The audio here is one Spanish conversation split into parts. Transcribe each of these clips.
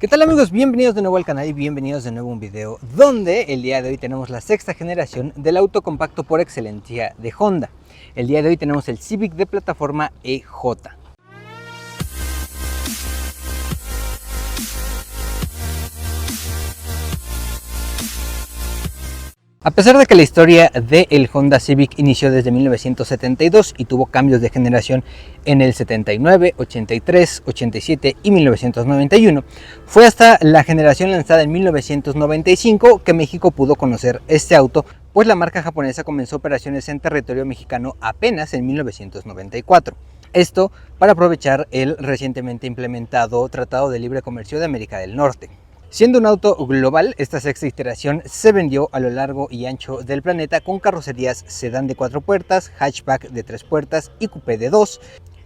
¿Qué tal amigos? Bienvenidos de nuevo al canal y bienvenidos de nuevo a un video donde el día de hoy tenemos la sexta generación del auto compacto por excelencia de Honda. El día de hoy tenemos el Civic de plataforma EJ. A pesar de que la historia del Honda Civic inició desde 1972 y tuvo cambios de generación en el 79, 83, 87 y 1991, fue hasta la generación lanzada en 1995 que México pudo conocer este auto, pues la marca japonesa comenzó operaciones en territorio mexicano apenas en 1994. Esto para aprovechar el recientemente implementado Tratado de Libre Comercio de América del Norte. Siendo un auto global, esta sexta iteración se vendió a lo largo y ancho del planeta con carrocerías sedán de 4 puertas, hatchback de 3 puertas y coupé de 2.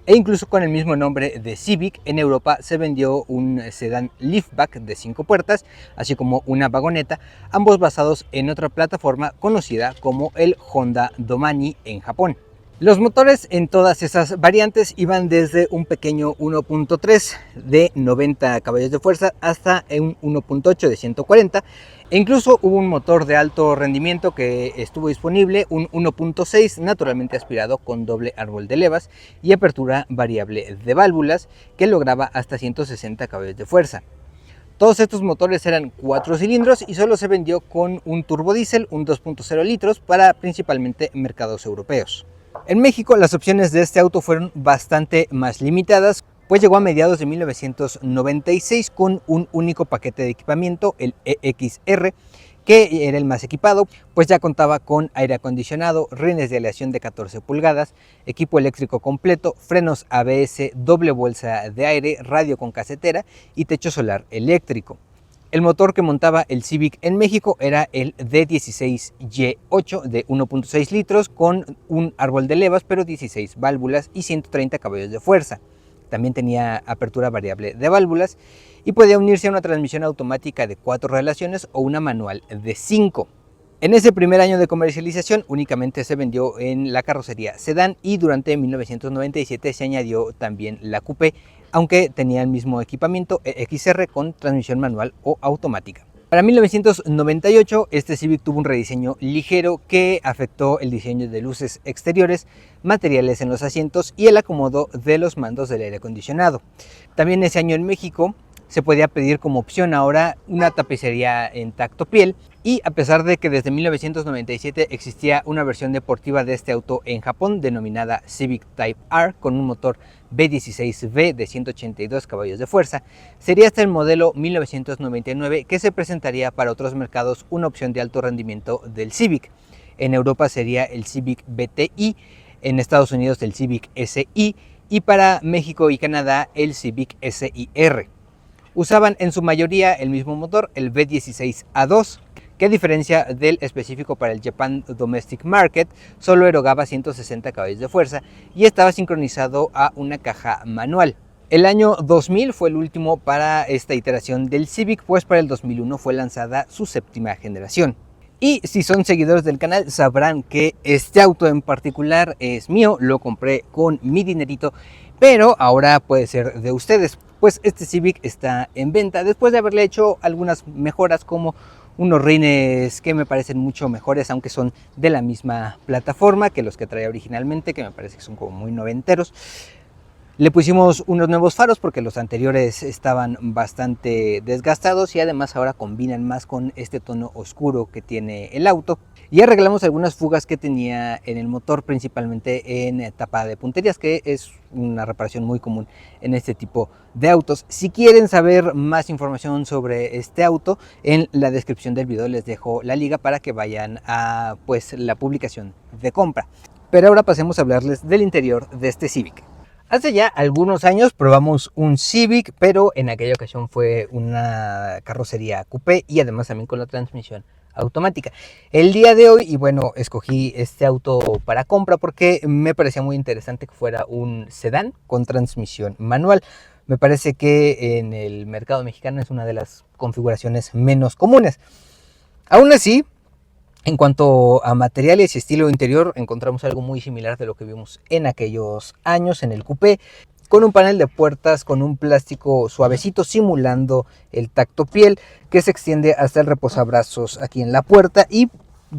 E incluso con el mismo nombre de Civic, en Europa se vendió un sedán liftback de 5 puertas, así como una vagoneta, ambos basados en otra plataforma conocida como el Honda Domani en Japón. Los motores en todas esas variantes iban desde un pequeño 1.3 de 90 caballos de fuerza hasta un 1.8 de 140 e incluso hubo un motor de alto rendimiento que estuvo disponible, un 1.6 naturalmente aspirado con doble árbol de levas y apertura variable de válvulas que lograba hasta 160 caballos de fuerza. Todos estos motores eran 4 cilindros y solo se vendió con un turbodiesel, un 2.0 litros para principalmente mercados europeos. En México las opciones de este auto fueron bastante más limitadas, pues llegó a mediados de 1996 con un único paquete de equipamiento, el EXR, que era el más equipado, pues ya contaba con aire acondicionado, rines de aleación de 14 pulgadas, equipo eléctrico completo, frenos ABS, doble bolsa de aire, radio con casetera y techo solar eléctrico. El motor que montaba el Civic en México era el D16Y8 de 1.6 litros con un árbol de levas, pero 16 válvulas y 130 caballos de fuerza. También tenía apertura variable de válvulas y podía unirse a una transmisión automática de 4 relaciones o una manual de 5. En ese primer año de comercialización únicamente se vendió en la carrocería sedán y durante 1997 se añadió también la coupé, aunque tenía el mismo equipamiento EXR con transmisión manual o automática. Para 1998 este Civic tuvo un rediseño ligero que afectó el diseño de luces exteriores, materiales en los asientos y el acomodo de los mandos del aire acondicionado. También ese año en México se podía pedir como opción ahora una tapicería en tacto piel, y a pesar de que desde 1997 existía una versión deportiva de este auto en Japón denominada Civic Type R con un motor V16V de 182 caballos de fuerza, sería hasta el modelo 1999 que se presentaría para otros mercados una opción de alto rendimiento del Civic. En Europa sería el Civic VTI, en Estados Unidos el Civic SI y para México y Canadá el Civic SIR. Usaban en su mayoría el mismo motor, el V16A2, que a diferencia del específico para el Japan Domestic Market, solo erogaba 160 caballos de fuerza y estaba sincronizado a una caja manual. El año 2000 fue el último para esta iteración del Civic, pues para el 2001 fue lanzada su séptima generación. Y si son seguidores del canal sabrán que este auto en particular es mío, lo compré con mi dinerito, pero ahora puede ser de ustedes, pues este Civic está en venta después de haberle hecho algunas mejoras como unos rines que me parecen mucho mejores, aunque son de la misma plataforma que los que traía originalmente, que me parece que son como muy noventeros. Le pusimos unos nuevos faros porque los anteriores estaban bastante desgastados y además ahora combinan más con este tono oscuro que tiene el auto. Y arreglamos algunas fugas que tenía en el motor, principalmente en tapa de punterías, que es una reparación muy común en este tipo de autos. Si quieren saber más información sobre este auto, en la descripción del video les dejo la liga para que vayan a la publicación de compra. Pero ahora pasemos a hablarles del interior de este Civic. Hace ya algunos años probamos un Civic, pero en aquella ocasión fue una carrocería coupé y además también con la transmisión automática. El día de hoy, y bueno, escogí este auto para compra porque me parecía muy interesante que fuera un sedán con transmisión manual. Me parece que en el mercado mexicano es una de las configuraciones menos comunes. Aún así, en cuanto a materiales y estilo interior, encontramos algo muy similar de lo que vimos en aquellos años en el coupé. con un panel de puertas con un plástico suavecito simulando el tacto piel que se extiende hasta el reposabrazos aquí en la puerta y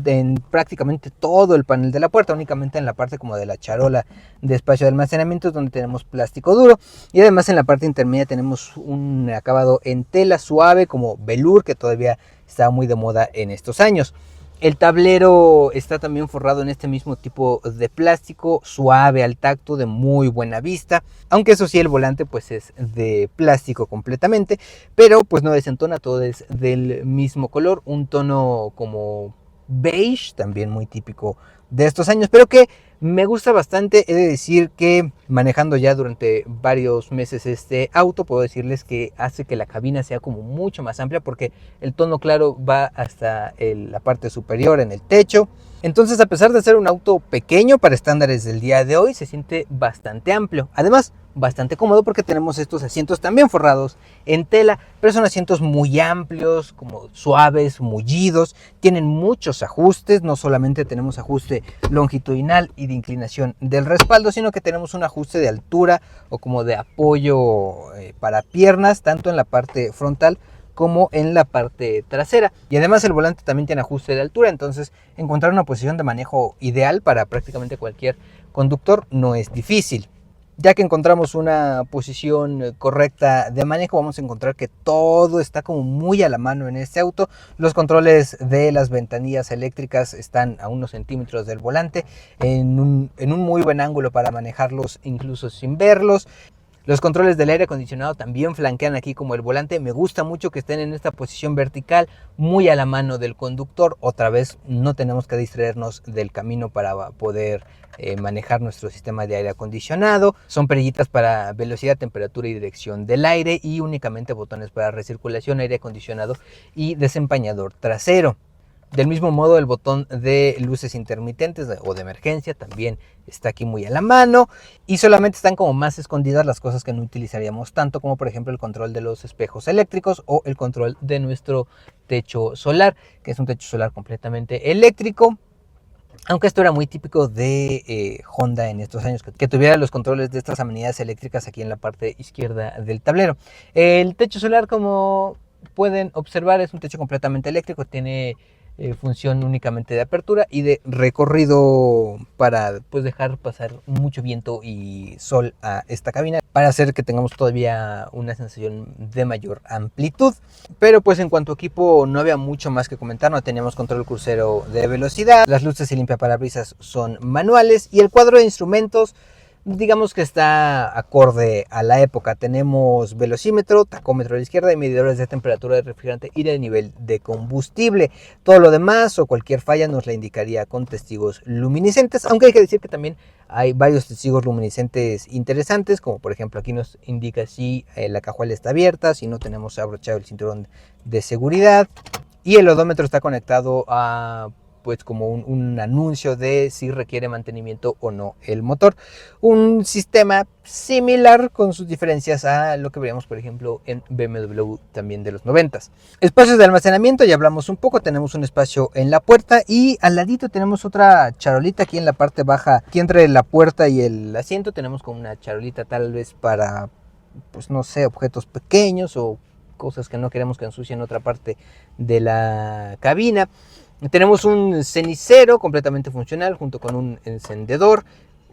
en prácticamente todo el panel de la puerta, únicamente en la parte como de la charola de espacio de almacenamiento donde tenemos plástico duro, y además en la parte intermedia tenemos un acabado en tela suave como velour que todavía está muy de moda en estos años. El tablero está también forrado en este mismo tipo de plástico, suave al tacto, de muy buena vista. Aunque eso sí, el volante pues es de plástico completamente, pero pues no desentona, todo es del mismo color, un tono como beige, también muy típico de estos años, pero que me gusta bastante. He de decir que manejando ya durante varios meses este auto, puedo decirles que hace que la cabina sea como mucho más amplia porque el tono claro va hasta la parte superior en el techo. Entonces, a pesar de ser un auto pequeño para estándares del día de hoy, se siente bastante amplio. Además, bastante cómodo porque tenemos estos asientos también forrados en tela, pero son asientos muy amplios, como suaves, mullidos, tienen muchos ajustes. No solamente tenemos ajuste longitudinal y de inclinación del respaldo, sino que tenemos un ajuste de altura o como de apoyo para piernas, tanto en la parte frontal como en la parte trasera. Y además el volante también tiene ajuste de altura, entonces encontrar una posición de manejo ideal para prácticamente cualquier conductor no es difícil. Ya que encontramos una posición correcta de manejo, vamos a encontrar que todo está como muy a la mano en este auto. Los controles de las ventanillas eléctricas están a unos centímetros del volante, en un muy buen ángulo para manejarlos incluso sin verlos. Los controles del aire acondicionado también flanquean aquí como el volante. Me gusta mucho que estén en esta posición vertical, muy a la mano del conductor. Otra vez, no tenemos que distraernos del camino para poder manejar nuestro sistema de aire acondicionado. Son perillitas para velocidad, temperatura y dirección del aire, y únicamente botones para recirculación, aire acondicionado y desempañador trasero. Del mismo modo, el botón de luces intermitentes o de emergencia también está aquí muy a la mano, y solamente están como más escondidas las cosas que no utilizaríamos tanto, como por ejemplo el control de los espejos eléctricos o el control de nuestro techo solar, que es un techo solar completamente eléctrico. Aunque esto era muy típico de Honda en estos años, que tuviera los controles de estas amenidades eléctricas aquí en la parte izquierda del tablero. El techo solar, como pueden observar, es un techo completamente eléctrico, tiene función únicamente de apertura y de recorrido para pues dejar pasar mucho viento y sol a esta cabina, para hacer que tengamos todavía una sensación de mayor amplitud. Pero pues en cuanto a equipo no había mucho más que comentar. No teníamos control crucero de velocidad, las luces y limpiaparabrisas son manuales, y el cuadro de instrumentos digamos que está acorde a la época. Tenemos velocímetro, tacómetro a la izquierda y medidores de temperatura de refrigerante y de nivel de combustible. Todo lo demás o cualquier falla nos la indicaría con testigos luminiscentes, aunque hay que decir que también hay varios testigos luminiscentes interesantes, como por ejemplo aquí nos indica si la cajuela está abierta, si no tenemos abrochado el cinturón de seguridad, y el odómetro está conectado a pues como un anuncio de si requiere mantenimiento o no el motor. Un sistema similar con sus diferencias a lo que veríamos por ejemplo en BMW también de los 90s. Espacios de almacenamiento, ya hablamos un poco. Tenemos un espacio en la puerta y al ladito tenemos otra charolita aquí en la parte baja. Aquí entre la puerta y el asiento tenemos como una charolita tal vez para, pues no sé, objetos pequeños o cosas que no queremos que ensucien otra parte de la cabina. Tenemos un cenicero completamente funcional junto con un encendedor.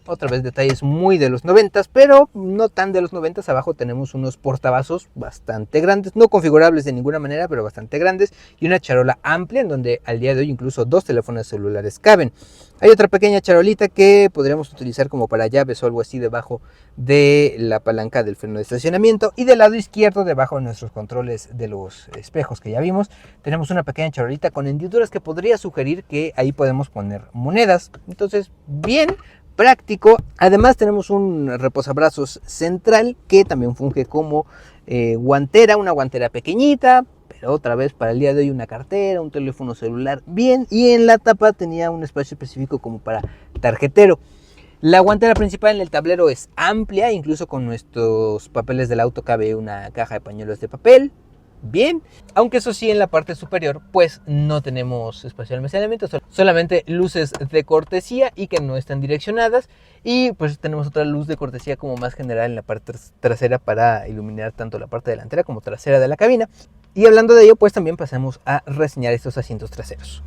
Otra vez detalles muy de los 90s, pero no tan de los 90s. Abajo tenemos unos portavasos bastante grandes, no configurables de ninguna manera, pero bastante grandes, y una charola amplia en donde al día de hoy incluso 2 teléfonos celulares caben. Hay otra pequeña charolita que podríamos utilizar como para llaves o algo así debajo de la palanca del freno de estacionamiento, y del lado izquierdo, debajo de nuestros controles de los espejos que ya vimos, tenemos una pequeña charolita con hendiduras que podría sugerir que ahí podemos poner monedas. Entonces, bien práctico. Además tenemos un reposabrazos central que también funge como guantera, una guantera pequeñita, pero otra vez para el día de hoy una cartera, un teléfono celular bien, y en la tapa tenía un espacio específico como para tarjetero. La guantera principal en el tablero es amplia, incluso con nuestros papeles del auto cabe una caja de pañuelos de papel. bien, aunque eso sí, en la parte superior pues no tenemos espacio de almacenamiento, solamente luces de cortesía y que no están direccionadas, y pues tenemos otra luz de cortesía como más general en la parte trasera para iluminar tanto la parte delantera como trasera de la cabina. Y hablando de ello, pues también pasamos a reseñar estos asientos traseros.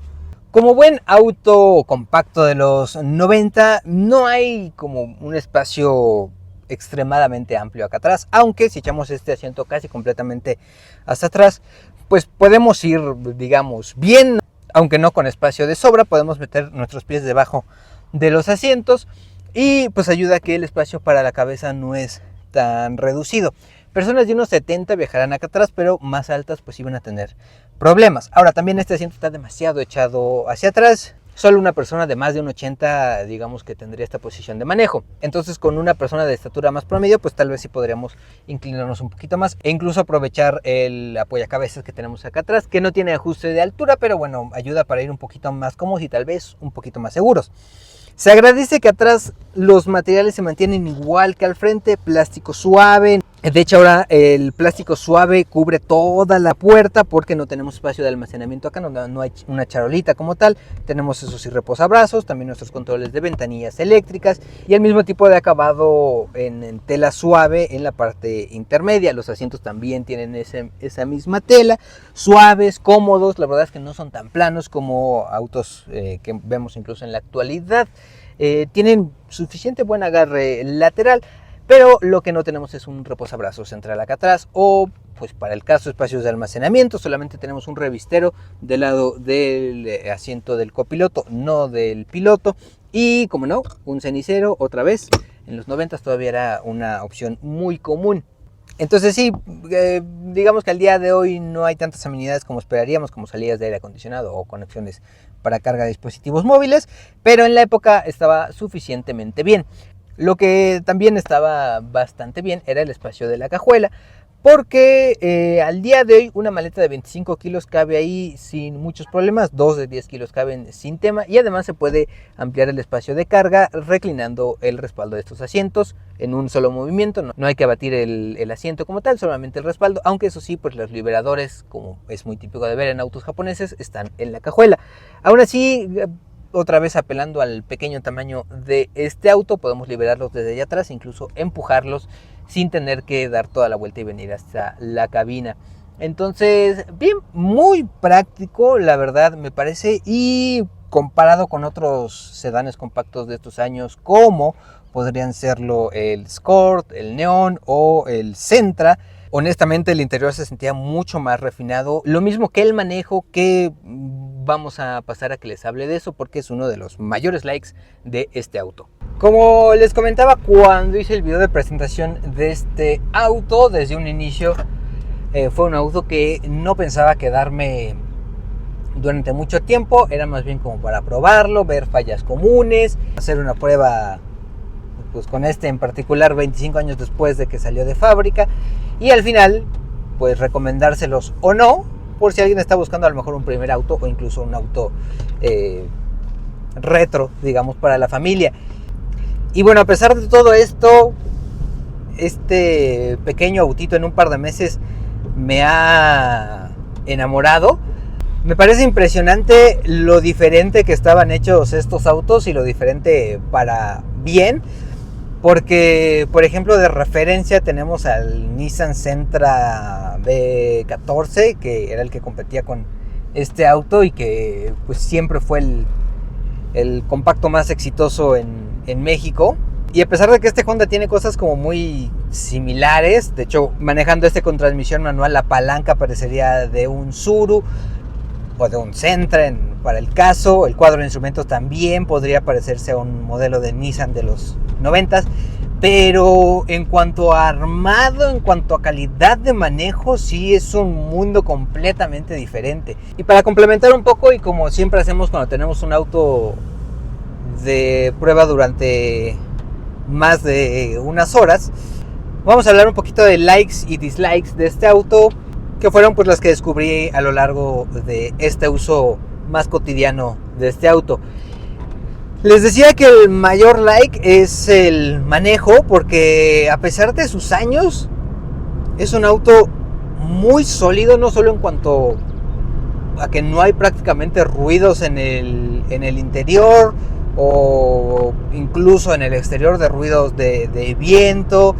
Como buen auto compacto de los 90, no hay como un espacio extremadamente amplio acá atrás, aunque si echamos este asiento casi completamente hasta atrás, pues podemos ir, digamos, bien, aunque no con espacio de sobra. Podemos meter nuestros pies debajo de los asientos y pues ayuda a que el espacio para la cabeza no es tan reducido. Personas de unos 70 viajarán acá atrás, pero más altas pues iban a tener problemas. Ahora, también este asiento está demasiado echado hacia atrás. Solo una persona de más de un 80, digamos, que tendría esta posición de manejo. Entonces, con una persona de estatura más promedio, pues tal vez sí podríamos inclinarnos un poquito más e incluso aprovechar el apoyacabezas que tenemos acá atrás, que no tiene ajuste de altura, pero bueno, ayuda para ir un poquito más cómodos y tal vez un poquito más seguros. Se agradece que atrás los materiales se mantienen igual que al frente, plástico suave. De hecho, ahora el plástico suave cubre toda la puerta porque no tenemos espacio de almacenamiento acá, no hay una charolita como tal. Tenemos esos y reposabrazos, también nuestros controles de ventanillas eléctricas y el mismo tipo de acabado en tela suave en la parte intermedia. Los asientos también tienen esa misma tela, suaves, cómodos. La verdad es que no son tan planos como autos que vemos incluso en la actualidad. Tienen suficiente buen agarre lateral, pero lo que no tenemos es un reposabrazos central acá atrás, o pues para el caso espacios de almacenamiento. Solamente tenemos un revistero del lado del asiento del copiloto, no del piloto, y como no, un cenicero. Otra vez, en los 90 todavía era una opción muy común. Entonces sí, digamos que al día de hoy no hay tantas amenidades como esperaríamos, como salidas de aire acondicionado o conexiones para carga de dispositivos móviles, pero en la época estaba suficientemente bien. Lo que también estaba bastante bien era el espacio de la cajuela, porque al día de hoy una maleta de 25 kilos cabe ahí sin muchos problemas, 2 de 10 kilos caben sin tema, y además se puede ampliar el espacio de carga reclinando el respaldo de estos asientos en un solo movimiento. No hay que abatir el asiento como tal, solamente el respaldo, aunque eso sí, pues los liberadores, como es muy típico de ver en autos japoneses, están en la cajuela. Aún así, otra vez apelando al pequeño tamaño de este auto, podemos liberarlos desde allá atrás, incluso empujarlos sin tener que dar toda la vuelta y venir hasta la cabina. Entonces, bien, muy práctico, la verdad me parece, y comparado con otros sedanes compactos de estos años, como podrían serlo el Escort, el Neon o el Sentra, honestamente el interior se sentía mucho más refinado. Lo mismo que el manejo, que vamos a pasar a que les hable de eso porque es uno de los mayores likes de este auto. Como les comentaba cuando hice el video de presentación de este auto, desde un inicio fue un auto que no pensaba quedarme durante mucho tiempo. Era más bien como para probarlo, ver fallas comunes, hacer una prueba pues con este en particular 25 años después de que salió de fábrica, y al final pues recomendárselos o no, por si alguien está buscando a lo mejor un primer auto o incluso un auto retro, digamos, para la familia. Y bueno, a pesar de todo esto, este pequeño autito en un par de meses me ha enamorado. Me parece impresionante lo diferente que estaban hechos estos autos y lo diferente para bien. Porque, por ejemplo, de referencia tenemos al Nissan Sentra B14, que era el que competía con este auto y que pues siempre fue el compacto más exitoso en México. Y a pesar de que este Honda tiene cosas como muy similares, de hecho, manejando este con transmisión manual, la palanca parecería de un Tsuru o de un Sentra para el caso. El cuadro de instrumentos también podría parecerse a un modelo de Nissan de los 90s, pero en cuanto a armado, en cuanto a calidad de manejo, sí es un mundo completamente diferente. Y para complementar un poco, y como siempre hacemos cuando tenemos un auto de prueba durante más de unas horas, vamos a hablar un poquito de likes y dislikes de este auto, que fueron pues las que descubrí a lo largo de este uso más cotidiano de este auto. Les decía que el mayor like es el manejo, porque a pesar de sus años es un auto muy sólido, no solo en cuanto a que no hay prácticamente ruidos en el interior o incluso en el exterior de ruidos de viento.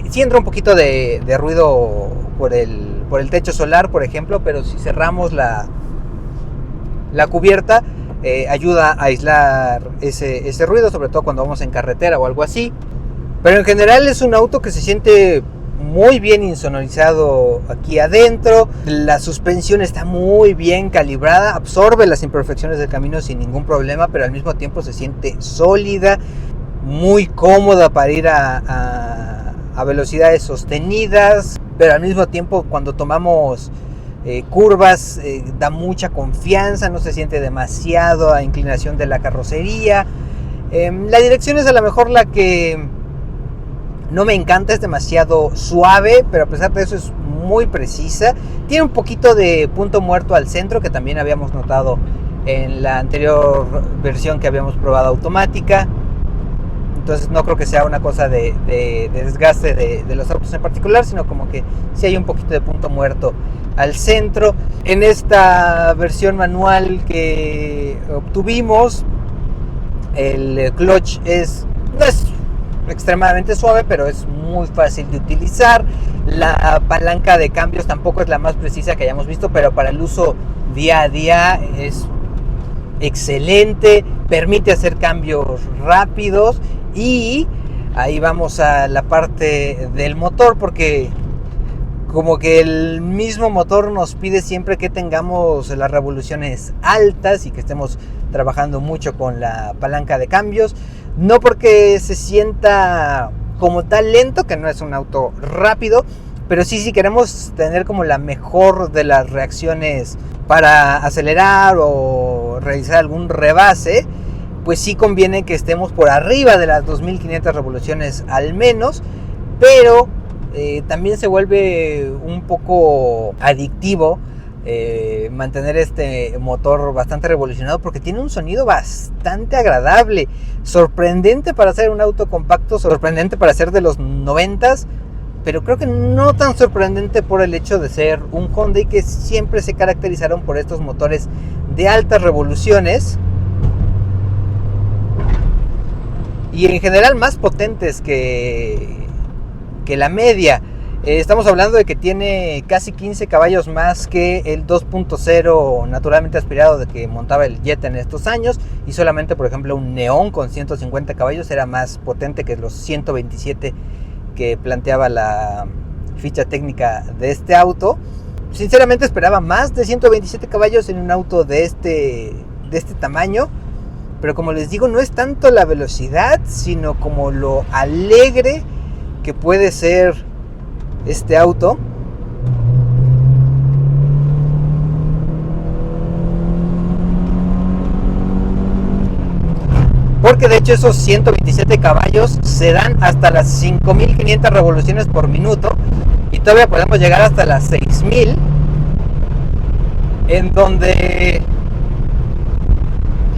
Sí entra un poquito de ruido por el techo solar, por ejemplo, pero si cerramos la cubierta, ayuda a aislar ese ruido, sobre todo cuando vamos en carretera o algo así. Pero en general es un auto que se siente muy bien insonorizado aquí adentro. La suspensión está muy bien calibrada, absorbe las imperfecciones del camino sin ningún problema, pero al mismo tiempo se siente sólida, muy cómoda para ir a velocidades sostenidas, pero al mismo tiempo cuando tomamos curvas da mucha confianza, no se siente demasiado a inclinación de la carrocería. La dirección es a lo mejor la que no me encanta, es demasiado suave, pero a pesar de eso es muy precisa. Tiene un poquito de punto muerto al centro, que también habíamos notado en la anterior versión que habíamos probado automática. Entonces no creo que sea una cosa de desgaste de los autos en particular, sino como que sí hay un poquito de punto muerto al centro. En esta versión manual que obtuvimos, el clutch no es extremadamente suave, pero es muy fácil de utilizar. La palanca de cambios tampoco es la más precisa que hayamos visto, pero para el uso día a día es excelente, permite hacer cambios rápidos. Y ahí vamos a la parte del motor, porque como que el mismo motor nos pide siempre que tengamos las revoluciones altas y que estemos trabajando mucho con la palanca de cambios. No porque se sienta como tal lento, que no es un auto rápido, pero sí, si queremos tener como la mejor de las reacciones para acelerar o realizar algún rebase, pues sí conviene que estemos por arriba de las 2500 revoluciones al menos. Pero también se vuelve un poco adictivo mantener este motor bastante revolucionado, porque tiene un sonido bastante agradable, sorprendente para ser un auto compacto, sorprendente para ser de los 90s, pero creo que no tan sorprendente por el hecho de ser un Hyundai, que siempre se caracterizaron por estos motores de altas revoluciones y en general más potentes que la media. Estamos hablando de que tiene casi 15 caballos más que el 2.0 naturalmente aspirado de que montaba el Jetta en estos años, y solamente, por ejemplo, un Neon con 150 caballos era más potente que los 127 que planteaba la ficha técnica de este auto. Sinceramente esperaba más de 127 caballos en un auto de este tamaño, pero como les digo, no es tanto la velocidad, sino como lo alegre que puede ser este auto. Porque de hecho esos 127 caballos se dan hasta las 5500 revoluciones por minuto, y todavía podemos llegar hasta las 6000, en donde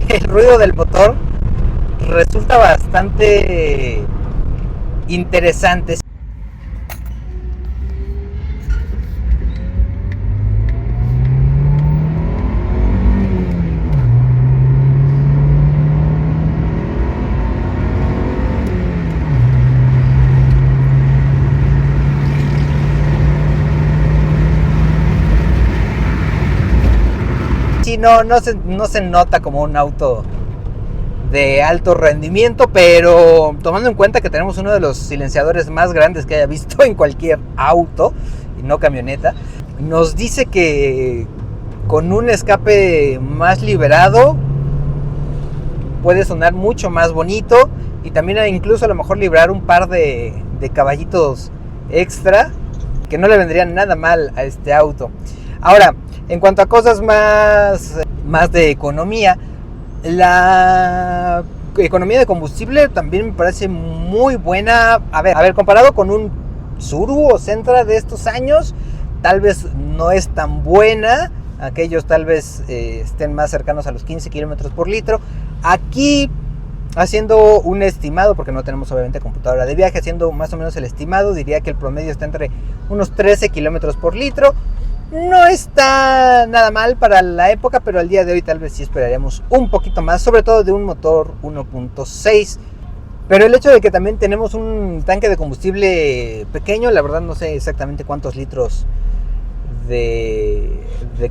el ruido del motor resulta bastante interesante. Sí, no se nota como un auto de alto rendimiento, pero tomando en cuenta que tenemos uno de los silenciadores más grandes que haya visto en cualquier auto y no camioneta, nos dice que con un escape más liberado puede sonar mucho más bonito, y también incluso a lo mejor librar un par de caballitos extra que no le vendrían nada mal a este auto. Ahora, en cuanto a cosas más de economía, la economía de combustible también me parece muy buena. A ver, comparado con un Tsuru o Sentra de estos años, tal vez no es tan buena. Aquellos tal vez estén más cercanos a los 15 kilómetros por litro. Aquí Haciendo un estimado, porque no tenemos obviamente computadora de viaje, haciendo más o menos el estimado, diría que el promedio está entre unos 13 kilómetros por litro. No está nada mal para la época, pero al día de hoy tal vez sí esperaríamos un poquito más, sobre todo de un motor 1.6. Pero el hecho de que también tenemos un tanque de combustible pequeño, la verdad no sé exactamente cuántos litros de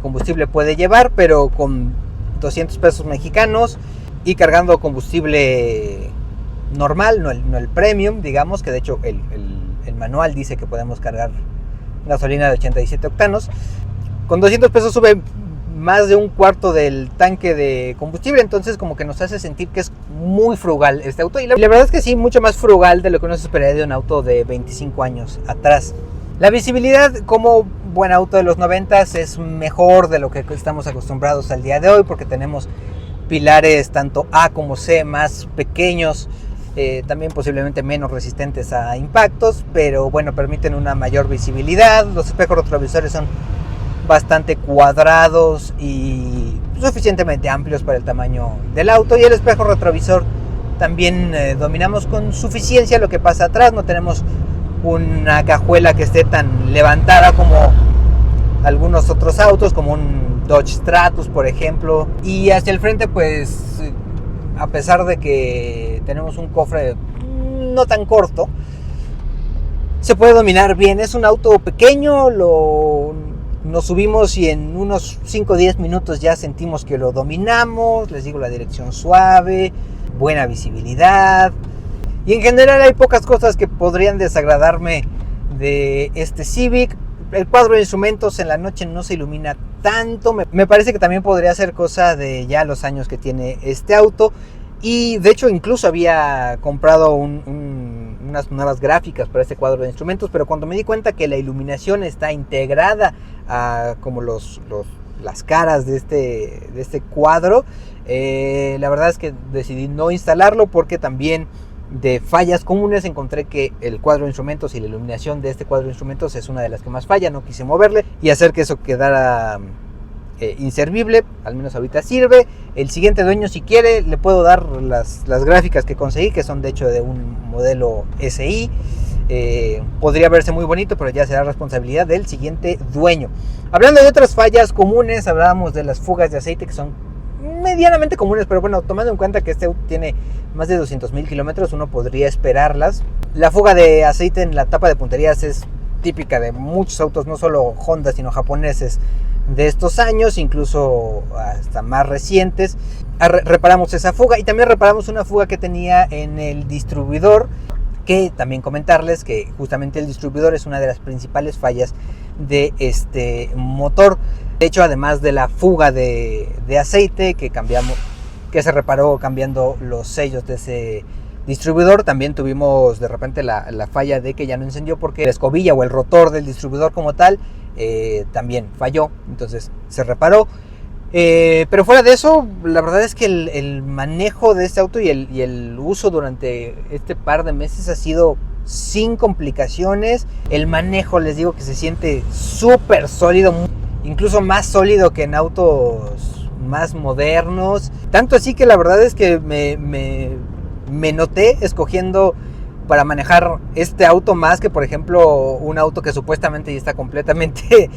combustible puede llevar, pero con 200 pesos mexicanos y cargando combustible normal, no el premium, digamos, que de hecho el manual dice que podemos cargar gasolina de 87 octanos. Con 200 pesos sube más de un cuarto del tanque de combustible, entonces como que nos hace sentir que es muy frugal este auto. Y la verdad es que sí, mucho más frugal de lo que uno se esperaría de un auto de 25 años atrás. La visibilidad como buen auto de los 90s es mejor de lo que estamos acostumbrados al día de hoy, porque tenemos pilares tanto A como C más pequeños, también posiblemente menos resistentes a impactos, pero bueno, permiten una mayor visibilidad. Los espejos retrovisores son bastante cuadrados y suficientemente amplios para el tamaño del auto, y el espejo retrovisor también dominamos con suficiencia lo que pasa atrás. No tenemos una cajuela que esté tan levantada como algunos otros autos, como un Dodge Stratus por ejemplo, y hacia el frente pues a pesar de que tenemos un cofre no tan corto, se puede dominar bien. Es un auto pequeño, nos subimos y en unos 5 o 10 minutos ya sentimos que lo dominamos. Les digo, la dirección suave, buena visibilidad, y en general hay pocas cosas que podrían desagradarme de este Civic. El cuadro de instrumentos en la noche no se ilumina tanto. Me parece que también podría ser cosa de ya los años que tiene este auto. Y de hecho incluso había comprado unas nuevas gráficas para este cuadro de instrumentos, pero cuando me di cuenta que la iluminación está integrada a como las caras de este cuadro, la verdad es que decidí no instalarlo, porque también de fallas comunes encontré que el cuadro de instrumentos y la iluminación de este cuadro de instrumentos es una de las que más falla. No quise moverle y hacer que eso quedara inservible. Al menos ahorita sirve. El siguiente dueño, si quiere, le puedo dar las gráficas que conseguí, que son de hecho de un modelo SI. Podría verse muy bonito, pero ya será responsabilidad del siguiente dueño. Hablando de otras fallas comunes, hablábamos de las fugas de aceite, que son medianamente comunes, pero bueno, tomando en cuenta que este auto tiene más de 200,000 kilómetros, uno podría esperarlas. La fuga de aceite en la tapa de punterías es típica de muchos autos, no solo Honda, sino japoneses de estos años, incluso hasta más recientes. Reparamos esa fuga y también reparamos una fuga que tenía en el distribuidor, que también comentarles que justamente el distribuidor es una de las principales fallas de este motor. De hecho, además de la fuga de aceite que se reparó cambiando los sellos de ese distribuidor, también tuvimos de repente la falla de que ya no encendió, porque la escobilla o el rotor del distribuidor como tal también falló, entonces se reparó. Pero fuera de eso, la verdad es que el manejo de este auto y el uso durante este par de meses ha sido sin complicaciones. El manejo, les digo, que se siente súper sólido, incluso más sólido que en autos más modernos. Tanto así que la verdad es que me noté escogiendo para manejar este auto más que, por ejemplo, un auto que supuestamente ya está completamente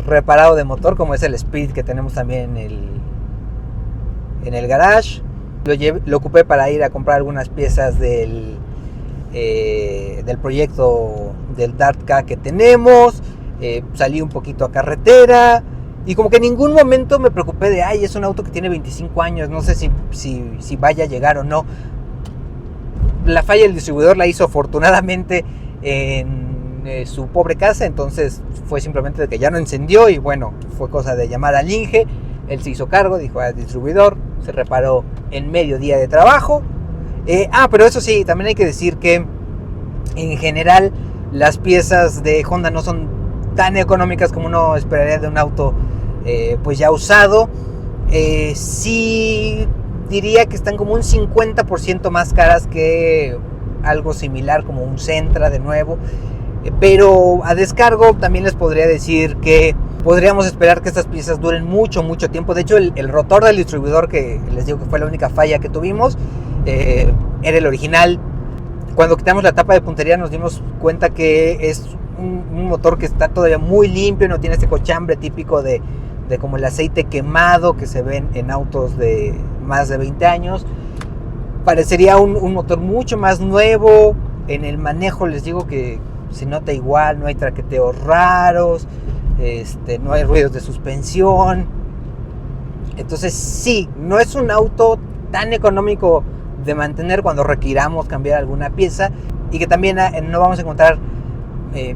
reparado de motor, como es el Spirit que tenemos también en el garage. Lo ocupé para ir a comprar algunas piezas del proyecto del Dart K que tenemos. Salí un poquito a carretera y como que en ningún momento me preocupé de es un auto que tiene 25 años, no sé si vaya a llegar o no. La falla del distribuidor la hizo afortunadamente en su pobre casa, entonces fue simplemente de que ya no encendió, y bueno, fue cosa de llamar al Inge. Él se hizo cargo, dijo al distribuidor, se reparó en medio día de trabajo. Pero eso sí, también hay que decir que en general las piezas de Honda no son tan económicas como uno esperaría de un auto pues ya usado. Sí diría que están como un 50% más caras que algo similar como un Sentra de nuevo. Pero a descargo también les podría decir que podríamos esperar que estas piezas duren mucho tiempo. De hecho, el rotor del distribuidor, que les digo que fue la única falla que tuvimos, era el original. Cuando quitamos la tapa de puntería nos dimos cuenta que es un motor que está todavía muy limpio, no tiene ese cochambre típico de como el aceite quemado que se ven en autos de más de 20 años. Parecería un motor mucho más nuevo. En el manejo les digo que se nota igual, no hay traqueteos raros, no hay ruidos de suspensión. Entonces sí, no es un auto tan económico de mantener cuando requiramos cambiar alguna pieza, y que también no vamos a encontrar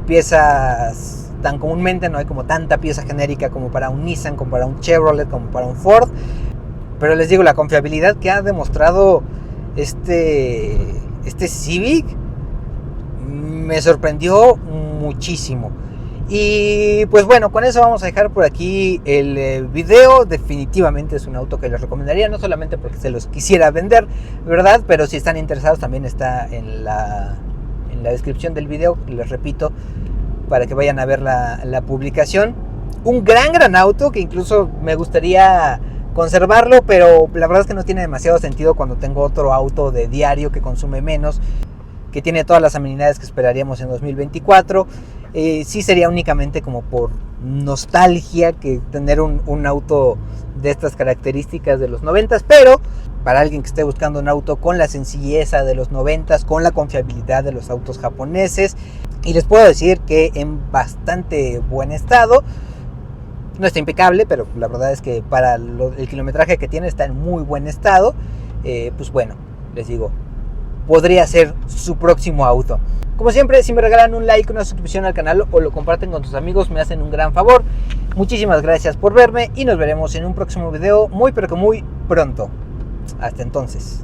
piezas tan comúnmente, no hay como tanta pieza genérica como para un Nissan, como para un Chevrolet, como para un Ford. Pero les digo, la confiabilidad que ha demostrado este Civic me sorprendió muchísimo. Y pues bueno, con eso vamos a dejar por aquí el video. Definitivamente es un auto que les recomendaría, no solamente porque se los quisiera vender, ¿verdad? Pero si están interesados también está en la descripción del video, les repito, para que vayan a ver la publicación. Un gran auto que incluso me gustaría conservarlo, pero la verdad es que no tiene demasiado sentido cuando tengo otro auto de diario que consume menos, que tiene todas las amenidades que esperaríamos en 2024. Sí sería únicamente como por nostalgia que tener un auto de estas características de los 90s, pero para alguien que esté buscando un auto con la sencillez de los 90s, con la confiabilidad de los autos japoneses, y les puedo decir que en bastante buen estado. No está impecable, pero la verdad es que para el kilometraje que tiene está en muy buen estado. Pues bueno, les digo, podría ser su próximo auto. Como siempre, si me regalan un like, una suscripción al canal o lo comparten con sus amigos, me hacen un gran favor. Muchísimas gracias por verme y nos veremos en un próximo video muy pero que muy pronto. Hasta entonces.